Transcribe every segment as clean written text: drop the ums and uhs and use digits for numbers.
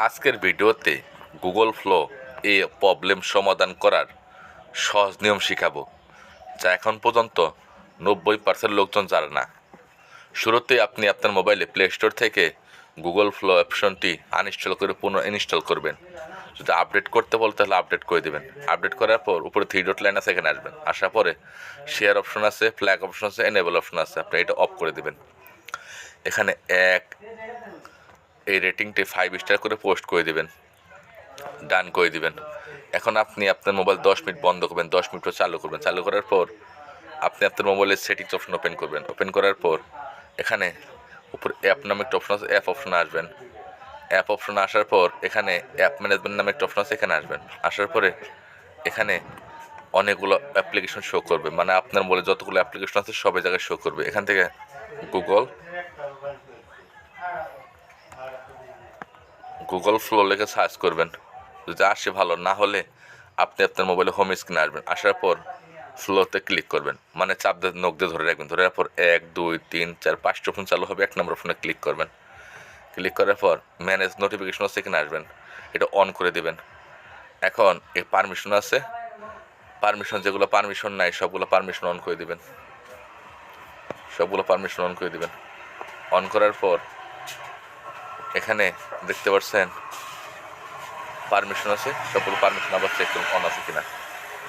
আজকের ভিডিওতে Google flow এই প্রবলেম সমাধান করার সহজ নিয়ম শিখাবো, যা এখন পর্যন্ত 90% লোকজন জানে না। শুরুতেই আপনি আপনার মোবাইলে প্লে স্টোর থেকে গুগল ফ্লো অপশনটি আনইনস্টল করে পুনঃ ইনস্টল করবেন। যদি আপডেট করতে বলে তাহলে আপডেট করে দেবেন। আপডেট করার পর উপরে 3 ডট লাইন আছে, এখানে আসবেন। আসার পরে শেয়ার অপশন আছে, ফ্ল্যাগ অপশন আছে, এনেবল অপশন আছে, আপনি এটা অফ করে দেবেন। এখানে এই রেটিংটি 5 স্টার করে পোস্ট করে দিবেন, ডান করে দিবেন। এখন আপনি আপনার মোবাইল 10 মিনিট বন্ধ করবেন, 10 মিনিট পর চালু করবেন। চালু করার পর আপনি আপনার মোবাইলের সেটিংস অপশন ওপেন করবেন। ওপেন করার পর এখানে উপরে অ্যাপ নামে একটা অপশন আছে, অ্যাপ অপশনে আসবেন। অ্যাপ অপশনে আসার পর এখানে অ্যাপ ম্যানেজমেন্ট নামে একটা অপশন আছে, এখানে আসবেন। আসার পরে এখানে অনেকগুলো অ্যাপ্লিকেশন শো করবে, মানে আপনার মোবাইলে যতগুলো অ্যাপ্লিকেশন আছে সব জায়গায় শো করবে। এখান থেকে গুগল ফ্লো লিখে সার্চ করবেন। যদি আসে ভালো, না হলে আপনি আপনার মোবাইলে হোম স্ক্রিনে আসবেন। আসার পর ফ্লোতে ক্লিক করবেন, মানে চাপ দিয়ে নখ দিয়ে ধরে রাখবেন। ধরে রাখার পর 1 2 3 4 5টি অপশন চালু হবে। 1 নম্বর অপশনে ক্লিক করবেন। ক্লিক করার পর ম্যানেজ নোটিফিকেশন আছে, এখানে আসবেন। এটা অন করে দেবেন। এখন এই পারমিশন আছে, পারমিশন যেগুলো পারমিশন নাই সবগুলো পারমিশন অন করে দিবেন। অন করার পর এখানে দেখতে পাচ্ছেন পারমিশন আছে, সবগুলো পারমিশন আবার চেক করুন অন আছে কিনা।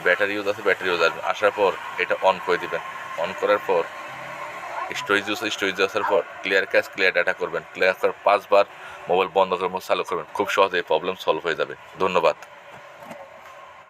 ব্যাটারি ইউজ আছে, ব্যাটারি ইউজ আসবে। আসার পর এটা অন করে দিবেন। অন করার পর স্টোরেজ আসার পর ক্লিয়ার ক্যাশ ক্লিয়ার ডাটা করবেন। ক্লিয়ার করার 5 বার মোবাইল বন্ধ করে চালু করবেন। খুব সহজে এই প্রবলেম সলভ হয়ে যাবে। ধন্যবাদ।